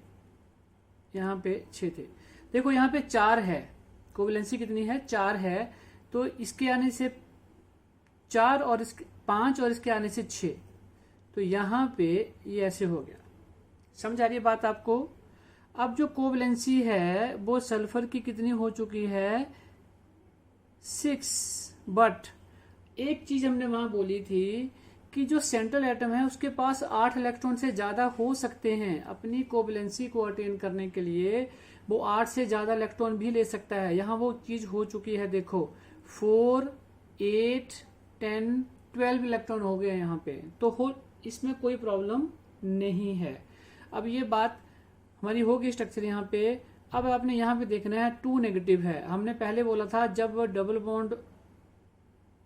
यहाँ पे 6 थे। देखो यहाँ पे 4 है, कोवलेंसी कितनी है? 4 है। तो इसके आने से 4 और इसके 5 और इसके आने से 6, तो यहाँ पे ये ऐसे हो गया। समझ आ रही है बात आपको? अब जो कोवलेंसी है वो सल्फर की कितनी हो चुकी है? 6। बट एक चीज हमने वहां बोली थी कि जो सेंट्रल एटम है उसके पास 8 इलेक्ट्रॉन से ज्यादा हो सकते हैं। अपनी कोवलेंसी को अटेन करने के लिए वो 8 से ज्यादा इलेक्ट्रॉन भी ले सकता है। यहाँ वो चीज हो चुकी है, देखो 4 8 10 12 इलेक्ट्रॉन हो गए यहाँ पे। तो इसमें कोई प्रॉब्लम नहीं है। अब ये बात हमारी होगी स्ट्रक्चर यहाँ पे। अब आपने यहाँ पे देखना है 2 नेगेटिव है। हमने पहले बोला था जब डबल बॉन्ड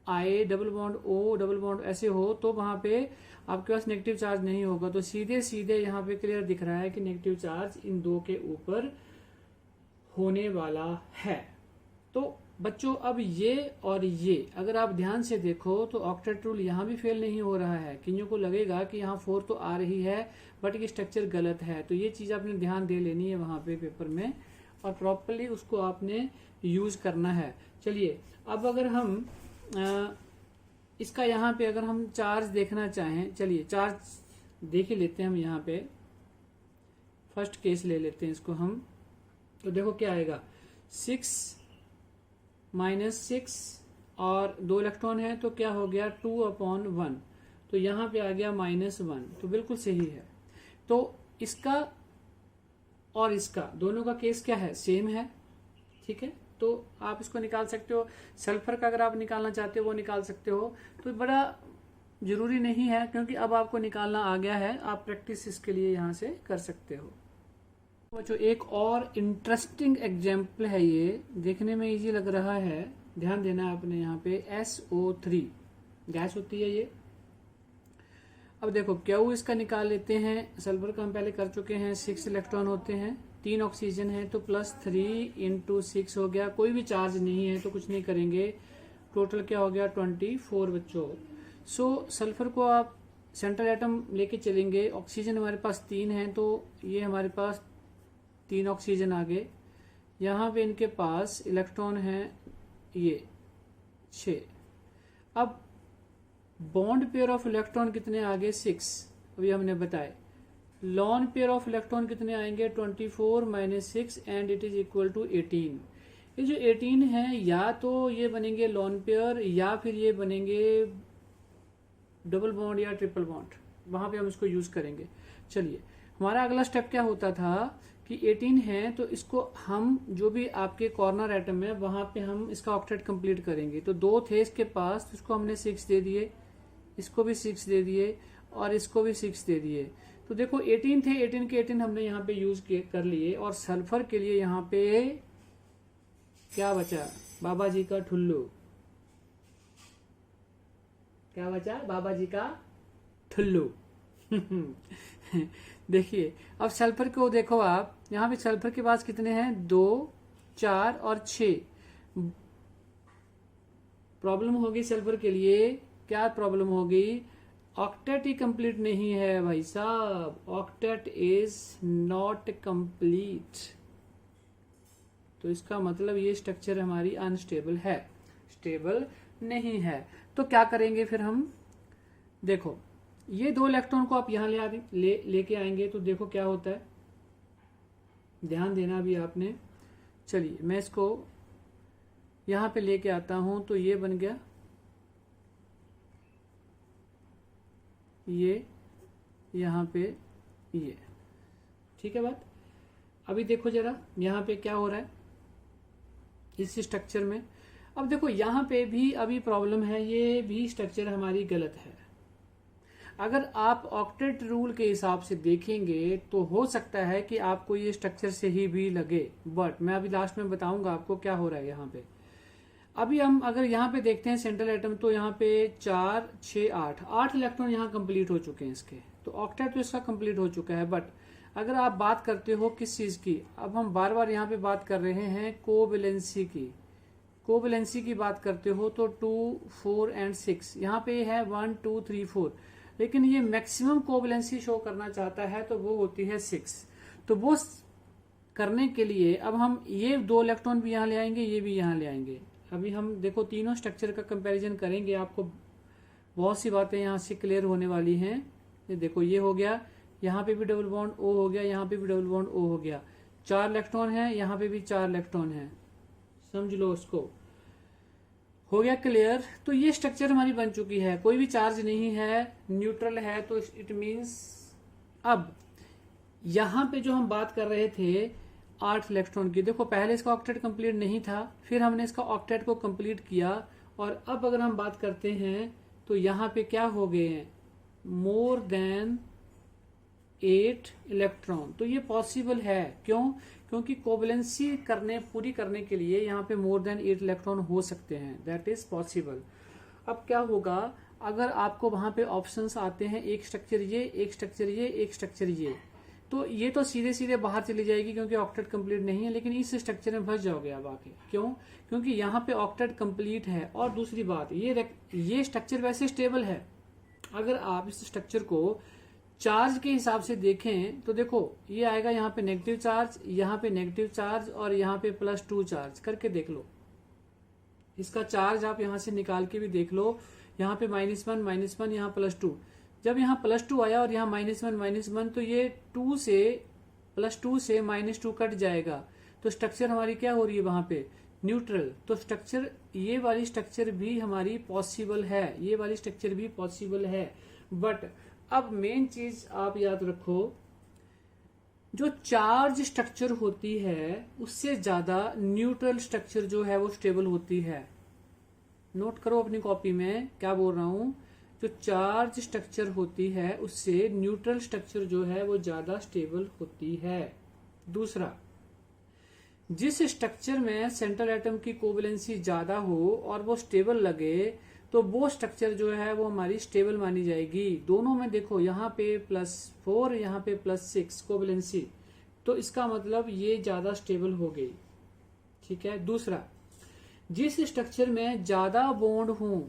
आए, double bond O, double bond ऐसे हो, तो वहां पे आपके पास नेगेटिव चार्ज नहीं होगा। तो सीधे सीधे यहाँ पे क्लियर दिख रहा है कि नेगेटिव चार्ज इन 2 के ऊपर होने वाला है। तो बच्चों अब ये और ये अगर आप ध्यान से देखो तो ऑक्टेट रूल यहाँ भी फेल नहीं हो रहा है। किन्हीं को लगेगा कि यहाँ 4 तो आ रही है बट ये स्ट्रक्चर गलत है। तो ये चीज आपने ध्यान दे लेनी है वहां पे पेपर में, और प्रॉपरली उसको आपने यूज करना है। चलिए अब अगर हम इसका यहाँ पे अगर हम चार्ज देखना चाहें, चलिए चार्ज देख ही लेते हैं हम। यहाँ पे फर्स्ट केस ले लेते हैं इसको हम। तो देखो क्या आएगा? 6 -6 और 2 इलेक्ट्रॉन है तो क्या हो गया 2/1, तो यहाँ पे आ गया -1, तो बिल्कुल सही है। तो इसका और इसका दोनों का केस क्या है, सेम है, ठीक है। तो आप इसको निकाल सकते हो। सल्फर का अगर आप निकालना चाहते हो वो निकाल सकते हो, तो बड़ा जरूरी नहीं है क्योंकि अब आपको निकालना आ गया है, आप प्रैक्टिस इसके लिए यहाँ से कर सकते हो। बच्चों एक और इंटरेस्टिंग एग्जाम्पल है, ये देखने में इजी लग रहा है, ध्यान देना आपने। यहाँ पे SO3 गैस होती है ये। अब देखो क्यू इसका निकाल लेते हैं। सल्फर का हम पहले कर चुके हैं, 6 इलेक्ट्रॉन होते हैं, 3 ऑक्सीजन है तो +3 × 6 हो गया। कोई भी चार्ज नहीं है तो कुछ नहीं करेंगे, टोटल क्या हो गया 24 बच्चों। सल्फर को आप सेंट्रल एटम लेके चलेंगे, ऑक्सीजन हमारे पास 3 है तो ये हमारे पास 3 ऑक्सीजन आ गए। यहाँ पे इनके पास इलेक्ट्रॉन है ये 6। अब बॉन्ड पेयर ऑफ इलेक्ट्रॉन कितने आ गए 6, अभी हमने बताए। लॉन पेयर ऑफ इलेक्ट्रॉन कितने आएंगे 24 - 6 and it is equal to 18। ये जो 18 है या तो ये बनेंगे लॉन पेयर या फिर ये बनेंगे डबल बॉन्ड या ट्रिपल बॉन्ड, वहां पे हम इसको यूज करेंगे। चलिए हमारा अगला स्टेप क्या होता था कि 18 है तो इसको हम जो भी आपके कॉर्नर एटम है वहां पे हम इसका ऑक्टेट कंप्लीट करेंगे। तो 2 थे इसके पास तो इसको हमने 6 दे दिए, इसको भी 6 दे दिए और इसको भी 6 दे दिए। तो देखो 18 थे, 18 के 18 हमने यहाँ पे यूज कर लिए। और सल्फर के लिए यहाँ पे क्या बचा, बाबा जी का ठुल्लू। क्या बचा, बाबा जी का ठुल्लू। देखिए अब सल्फर को देखो आप, यहाँ पे सल्फर के पास कितने हैं 2, 4 और 6। प्रॉब्लम होगी सल्फर के लिए, क्या प्रॉब्लम होगी, ऑक्टेट ही कंप्लीट नहीं है भाई साहब, ऑक्टेट इज नॉट कंप्लीट। तो इसका मतलब ये स्ट्रक्चर हमारी अनस्टेबल है, स्टेबल नहीं है। तो क्या करेंगे फिर हम, देखो ये 2 इलेक्ट्रॉन को आप यहां लेके आएंगे तो देखो क्या होता है, ध्यान देना भी आपने। चलिए मैं इसको यहां पे लेके आता हूं तो ये बन गया ये, यहां पे ये, ठीक है बात। अभी देखो जरा यहां पे क्या हो रहा है इस स्ट्रक्चर में। अब देखो यहां पे भी अभी प्रॉब्लम है, ये भी स्ट्रक्चर हमारी गलत है। अगर आप ऑक्टेट रूल के हिसाब से देखेंगे तो हो सकता है कि आपको ये स्ट्रक्चर से ही भी लगे, बट मैं अभी लास्ट में बताऊंगा आपको क्या हो रहा है यहाँ पे। अभी हम अगर यहाँ पे देखते हैं सेंट्रल एटम, तो यहाँ पे 4, 6, 8 इलेक्ट्रॉन यहाँ कंप्लीट हो चुके हैं इसके, तो ऑक्टेट तो इसका कंप्लीट हो चुका है। बट अगर आप बात करते हो किस चीज की, अब हम बार बार यहाँ पे बात कर रहे हैं कोवैलेंसी की, कोवैलेंसी की बात करते हो तो 2, 4 एंड 6 यहाँ पे है 1, 2, 3, 4, लेकिन ये मैक्सिमम कोवैलेंसी शो करना चाहता है तो वो होती है 6। तो वो करने के लिए अब हम ये 2 इलेक्ट्रॉन भी यहाँ ले आएंगे, ये भी यहाँ ले आएंगे। अभी हम देखो तीनों स्ट्रक्चर का कंपैरिजन करेंगे, आपको बहुत सी बातें यहाँ से क्लियर होने वाली हैं। ये देखो ये हो गया, यहाँ पे भी डबल बॉन्ड O हो गया, यहाँ पे भी डबल बॉन्ड O हो गया, 4 इलेक्ट्रॉन है, यहाँ पे भी 4 इलेक्ट्रॉन है, समझ लो उसको, हो गया क्लियर। तो ये स्ट्रक्चर हमारी बन चुकी है, कोई भी चार्ज नहीं है, न्यूट्रल है, तो इट मीन्स अब यहाँ पे जो हम बात कर रहे थे 8 इलेक्ट्रॉन की, देखो पहले इसका ऑक्टेट कंप्लीट नहीं था, फिर हमने इसका ऑक्टेट को कंप्लीट किया, और अब अगर हम बात करते हैं तो यहाँ पे क्या हो गए हैं मोर देन 8 इलेक्ट्रॉन। तो ये पॉसिबल है, क्यों, क्योंकि कोवैलेंसी पूरी करने के लिए यहाँ पे मोर देन 8 इलेक्ट्रॉन हो सकते हैं, दैट इज पॉसिबल। अब क्या होगा अगर आपको वहां पे ऑप्शंस आते हैं एक स्ट्रक्चर ये, एक स्ट्रक्चर ये, एक स्ट्रक्चर ये, तो ये तो सीधे सीधे बाहर चली जाएगी क्योंकि ऑक्टेट कंप्लीट नहीं है, लेकिन इस स्ट्रक्चर में फंस जाओगे आप आके। क्यों, क्योंकि यहाँ पे ऑक्टेट कंप्लीट है। और दूसरी बात ये स्ट्रक्चर वैसे स्टेबल है, अगर आप इस स्ट्रक्चर को चार्ज के हिसाब से देखें तो देखो ये आएगा यहाँ पे नेगेटिव चार्ज, यहाँ पे नेगेटिव चार्ज और यहाँ पे +2 चार्ज, करके देख लो। इसका चार्ज आप यहाँ से निकाल के भी देख लो, यहाँ पे -1 यहाँ +2, जब यहाँ +2 आया और यहाँ -1 तो ये +2 से -2 कट जाएगा, तो स्ट्रक्चर हमारी क्या हो रही है वहां पे न्यूट्रल, तो स्ट्रक्चर ये वाली स्ट्रक्चर भी हमारी पॉसिबल है, ये वाली स्ट्रक्चर भी पॉसिबल है। बट अब मेन चीज आप याद रखो, जो चार्ज स्ट्रक्चर होती है उससे ज्यादा न्यूट्रल स्ट्रक्चर जो है वो स्टेबल होती है। नोट करो अपनी कॉपी में क्या बोल रहा हूं, जो चार्ज स्ट्रक्चर होती है उससे न्यूट्रल स्ट्रक्चर जो है वो ज्यादा स्टेबल होती है। दूसरा, जिस स्ट्रक्चर में सेंट्रल एटम की कोवेलेंसी ज्यादा हो और वो स्टेबल लगे तो वो स्ट्रक्चर जो है वो हमारी स्टेबल मानी जाएगी। दोनों में देखो, यहाँ पे +4, यहाँ पे +6 कोवेलेंसी, तो इसका मतलब ये ज्यादा स्टेबल हो गई। ठीक है। दूसरा, जिस स्ट्रक्चर में ज्यादा बॉन्ड हो,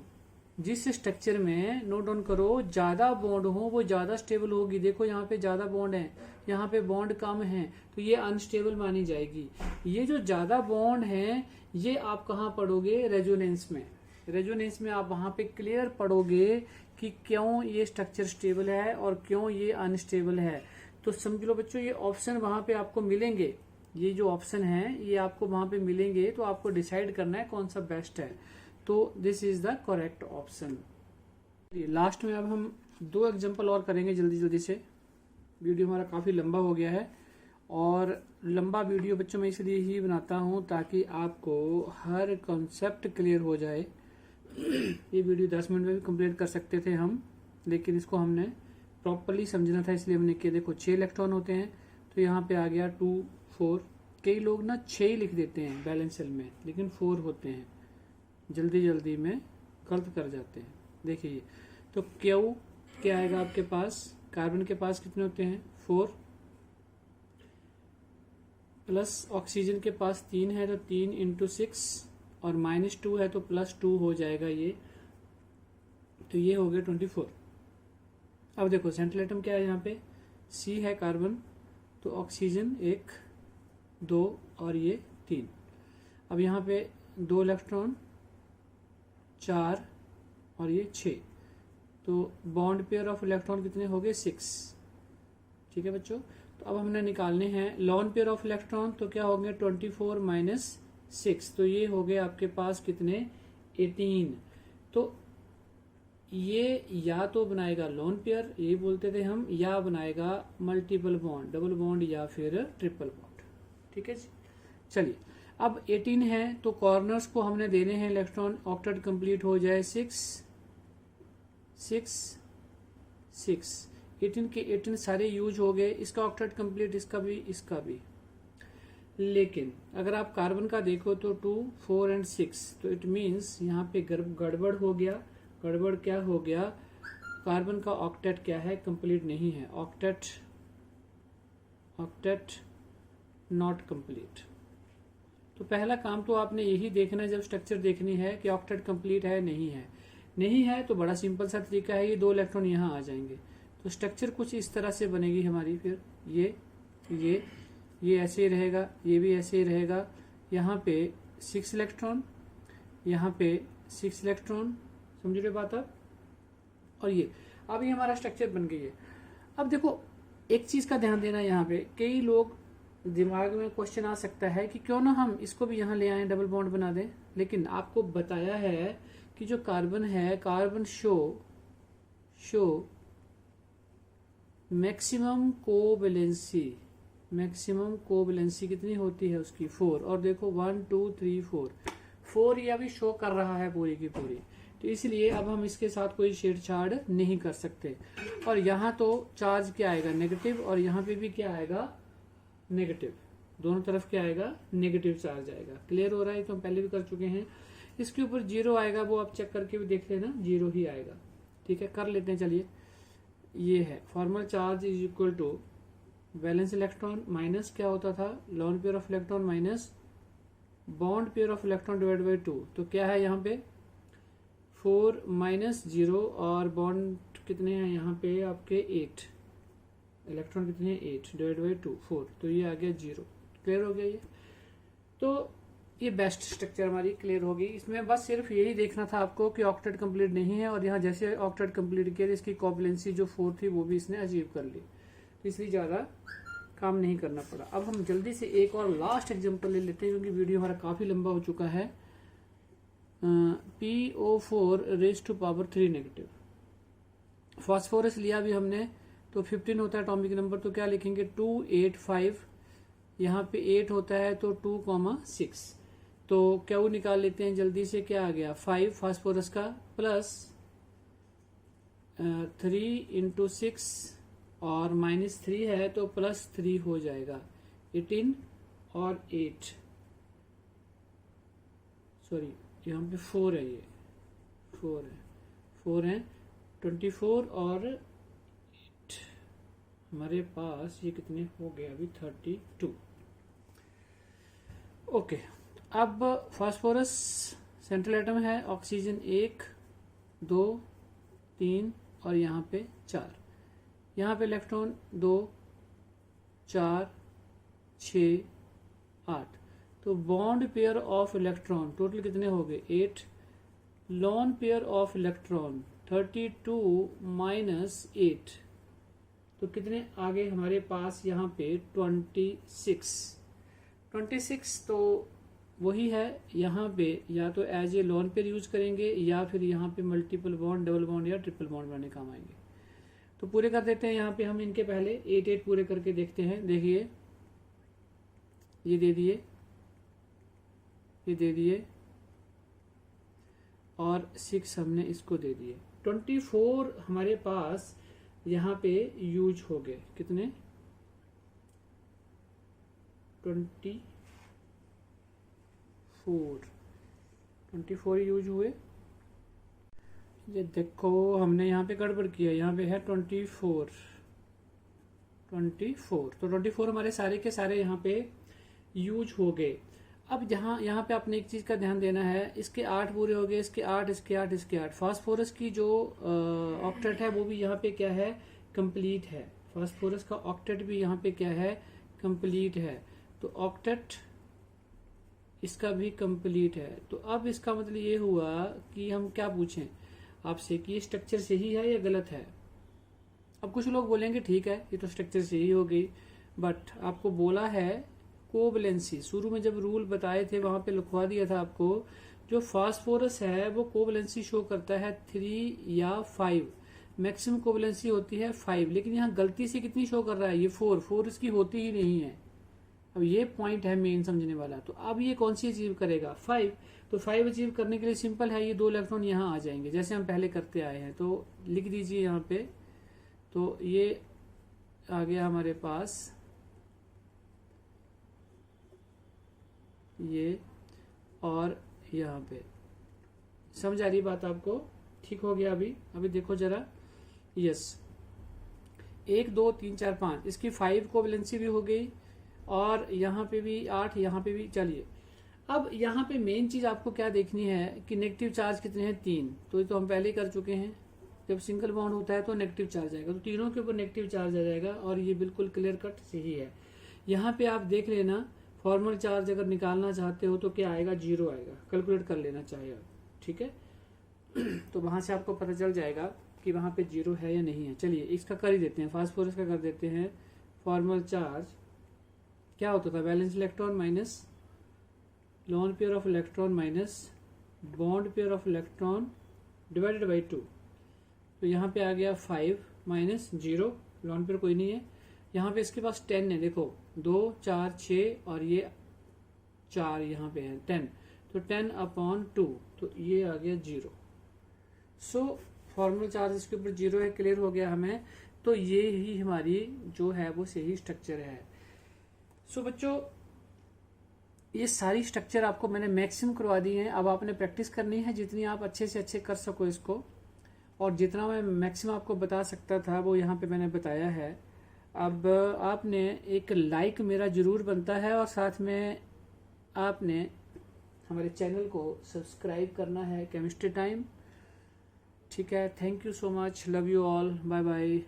जिस स्ट्रक्चर में, नोट डाउन करो, ज्यादा बॉन्ड हो वो ज्यादा स्टेबल होगी। देखो यहाँ पे ज्यादा बॉन्ड है, यहाँ पे बॉन्ड कम है, तो ये अनस्टेबल मानी जाएगी। ये जो ज्यादा बॉन्ड है ये आप कहाँ पढ़ोगे, रेजोनेंस में। रेजोनेंस में आप वहां पे क्लियर पढ़ोगे कि क्यों ये स्ट्रक्चर स्टेबल है और क्यों ये अनस्टेबल है। तो समझ लो बच्चों, ये ऑप्शन वहां पे आपको मिलेंगे, ये जो ऑप्शन है ये आपको वहां पे मिलेंगे, तो आपको डिसाइड करना है कौन सा बेस्ट है। तो this is the correct option. Last में अब हम 2 एग्जांपल और करेंगे जल्दी जल्दी से। वीडियो हमारा काफी लंबा हो गया है, और लंबा वीडियो बच्चों मैं इसलिए ही बनाता हूं ताकि आपको हर कॉन्सेप्ट क्लियर हो जाए। ये वीडियो 10 मिनट में भी कंप्लीट कर सकते थे हम, लेकिन इसको हमने प्रॉपरली समझना था, इसलिए हमने किया। देखो 6 इलेक्ट्रॉन होते हैं, तो यहाँ पे आ गया 2 4। कई लोग ना 6 ही लिख देते हैं बैलेंस सेल में, लेकिन 4 होते हैं, जल्दी जल्दी में गलत कर जाते हैं। देखिए, तो क्यू क्या आएगा आपके पास, कार्बन के पास कितने होते हैं 4, प्लस ऑक्सीजन के पास 3 है, तो 3 × 6, और -2 है तो +2 हो जाएगा ये, तो ये हो गया 24। अब देखो सेंट्रल एटम क्या है, यहाँ पे C है कार्बन, तो ऑक्सीजन 1 2 और ये 3। अब यहाँ पे 2 इलेक्ट्रॉन 4 और ये 6, तो बॉन्ड पेयर ऑफ इलेक्ट्रॉन कितने हो गए 6। ठीक है बच्चों, तो अब हमने निकालने हैं लॉन पेयर ऑफ इलेक्ट्रॉन, तो क्या होंगे 24 - 6, तो ये हो गए आपके पास कितने 18। तो ये या तो बनाएगा लोन पेयर, ये बोलते थे हम, या बनाएगा मल्टीपल बॉन्ड, डबल बॉन्ड या फिर ट्रिपल बॉन्ड। ठीक है जी। चलिए, अब 18 है तो कॉर्नर्स को हमने देने हैं इलेक्ट्रॉन, ऑक्टेट कंप्लीट हो जाए 6 6 6। 18 के 18 सारे यूज हो गए, इसका ऑक्टेट कंप्लीट, इसका भी, इसका भी। लेकिन अगर आप कार्बन का देखो तो 2 4 और 6, तो इट मीन्स यहाँ पे गड़बड़ हो गया। गड़बड़ क्या हो गया, कार्बन का ऑक्टेट क्या है, कंप्लीट नहीं है, ऑक्टेट नॉट कंप्लीट। तो पहला काम तो आपने यही देखना है जब स्ट्रक्चर देखनी है कि ऑक्टेट कंप्लीट है नहीं है। नहीं है तो बड़ा सिंपल सा तरीका है, ये 2 इलेक्ट्रॉन यहाँ आ जाएंगे, तो स्ट्रक्चर कुछ इस तरह से बनेगी हमारी। फिर ये ऐसे ही रहेगा, ये भी ऐसे ही रहेगा। यहाँ पे 6 इलेक्ट्रॉन, यहाँ पे 6 इलेक्ट्रॉन, समझ रहे बात आप। और ये अब ये हमारा स्ट्रक्चर बन गई है। अब देखो एक चीज का ध्यान देना, यहाँ पे कई लोग दिमाग में क्वेश्चन आ सकता है कि क्यों ना हम इसको भी यहाँ ले आए, डबल बॉन्ड बना दें। लेकिन आपको बताया है कि जो कार्बन है, कार्बन शो मैक्सिमम कोवैलेंसी कितनी होती है उसकी 4। और देखो 1 2 3 4 ये अभी शो कर रहा है पूरी की पूरी, तो इसलिए अब हम इसके साथ कोई छेड़छाड़ नहीं कर सकते। और यहाँ तो चार्ज क्या आएगा, नेगेटिव, और यहाँ पे भी क्या आएगा, नेगेटिव। दोनों तरफ क्या आएगा, नेगेटिव चार्ज आएगा। क्लियर हो रहा है, तो हम पहले भी कर चुके हैं। इसके ऊपर 0 आएगा, वो आप चेक करके भी देख लेना, 0 ही आएगा। ठीक है, कर लेते हैं। चलिए, ये है formal charge is equal to valence electron minus क्या होता था, lone pair of electron minus bond pair of electron divide by 2। तो क्या है यहाँ पे 4 - 0, और बॉन्ड कितने हैं यहाँ पे आपके 8, इलेक्ट्रॉन कितने हैं 8 डिवाइड बाई 2 4, तो ये आ गया 0। क्लियर हो गया ये। तो ये बेस्ट स्ट्रक्चर हमारी क्लियर होगी। इसमें बस सिर्फ यही देखना था आपको कि ऑक्टेट कंप्लीट नहीं है, और यहाँ जैसे ऑक्टेट कंप्लीट किया इसकी कोवैलेंसी जो 4 थी वो भी इसने अचीव कर ली, तो इसलिए ज्यादा काम नहीं करना पड़ा। अब हम जल्दी से एक और लास्ट एग्जांपल ले लेते हैं क्योंकि वीडियो हमारा काफ़ी लंबा हो चुका है। PO4 raise to power 3 negative. Phosphorus लिया भी हमने तो 15 होता है एटॉमिक नंबर, तो क्या लिखेंगे 2 8 5, यहाँ पे 8 होता है तो 2,6, तो क्या वो निकाल लेते हैं जल्दी से। क्या आ गया 5 फास्फोरस का प्लस 3 इंटू 6 और -3 है तो +3 हो जाएगा 18 और 8, सॉरी यहाँ पे 4 है, ये 4 है 24 और 8, हमारे पास ये कितने हो गए अभी 32। ओके, अब फास्फोरस सेंट्रल एटम है, ऑक्सीजन 1 2 3 और यहाँ पे 4, यहाँ पे इलेक्ट्रॉन 2 4 6 8, तो bond pair of electron total कितने हो गए 8, lone pair of electron 32 minus 8, तो कितने आगे हमारे पास यहाँ पे 26, तो वही है यहाँ पे, या तो as a lone pair use करेंगे या फिर यहाँ पे मल्टीपल बॉन्ड, डबल बॉन्ड या ट्रिपल बॉन्ड बनाने काम आएंगे। तो पूरे कर देते हैं यहाँ पे हम इनके पहले 8 पूरे करके देखते हैं। देखिए ये दे दिए, ये दे दिए और 6 हमने इसको दे दिए। 24 हमारे पास यहाँ पे यूज हो गए, कितने 24 यूज हुए। ये देखो हमने यहाँ पे गड़बड़ किया, यहाँ पे है 24, तो 24 हमारे सारे के सारे यहाँ पे यूज हो गए। अब यहाँ पे आपने एक चीज का ध्यान देना है, इसके 8 पूरे हो गए, इसके 8, इसके 8, इसके 8। फास्फोरस की जो ऑक्टेट है वो भी यहाँ पे क्या है कंप्लीट है, फास्फोरस का ऑक्टेट भी यहाँ पे क्या है कंप्लीट है, तो ऑक्टेट इसका भी कंप्लीट है। तो अब इसका मतलब ये हुआ कि हम क्या पूछें आपसे कि ये स्ट्रक्चर सही है या गलत है। अब कुछ लोग बोलेंगे ठीक है ये तो स्ट्रक्चर सही हो गई, बट आपको बोला है कोवैलेंसी, शुरू में जब रूल बताए थे वहां पे लिखवा दिया था आपको, जो फास्फोरस है वो कोवैलेंसी शो करता है 3 या 5, मैक्सिमम कोवैलेंसी होती है 5, लेकिन यहाँ गलती से कितनी शो कर रहा है ये 4 इसकी होती ही नहीं है। अब ये पॉइंट है मेन समझने वाला। तो अब ये कौन सी अचीव करेगा 5, तो 5 अचीव करने के लिए सिंपल है, ये 2 इलेक्ट्रॉन यहाँ आ जाएंगे जैसे हम पहले करते आए हैं। तो लिख दीजिए यहाँ पे, तो ये आ गया हमारे पास ये, और यहाँ पे समझ आ रही बात आपको, ठीक हो गया। अभी देखो जरा, यस 1 2 3 4 5 इसकी 5 कोवैलेंसी भी हो गई, और यहाँ पे भी 8, यहाँ पे भी। चलिए अब यहाँ पे मेन चीज आपको क्या देखनी है कि नेगेटिव चार्ज कितने हैं 3, तो ये तो हम पहले ही कर चुके हैं। जब सिंगल बॉन्ड होता है तो नेगेटिव चार्ज आएगा, तो तीनों के ऊपर नेगेटिव चार्ज आ जाएगा, और ये बिल्कुल क्लियर कट सही है। यहाँ पे आप देख लेना, फॉर्मल चार्ज अगर निकालना चाहते हो तो क्या आएगा 0 आएगा, कैलकुलेट कर लेना चाहिए आप, ठीक है। तो वहां से आपको पता चल जाएगा कि वहां पे 0 है या नहीं है। चलिए इसका कर ही देते हैं, फास्फोरस का कर देते हैं। फॉर्मल चार्ज क्या होता था, valence electron minus loan pair of electron minus bond pair of electron divided by 2। तो यहाँ पे आ गया 5 माइनस 0, लोन पेयर कोई नहीं है। यहाँ पे इसके पास 10 है, देखो 2 4 6 और ये 4 यहाँ पे है 10, तो 10/2, तो ये आ गया 0। सो फॉर्मल चार्ज इसके ऊपर 0 है, क्लियर हो गया हमें। तो ये ही हमारी जो है वो सही स्ट्रक्चर है। सो बच्चों ये सारी स्ट्रक्चर आपको मैंने मैक्सिमम करवा दी है, अब आपने प्रैक्टिस करनी है जितनी आप अच्छे से अच्छे कर सको इसको, और जितना मैं मैक्सिमम आपको बता सकता था वो यहाँ पे मैंने बताया है। अब आपने एक लाइक मेरा जरूर बनता है, और साथ में आपने हमारे चैनल को सब्सक्राइब करना है, केमिस्ट्री टाइम, ठीक है। Thank you so much, love you all, bye bye.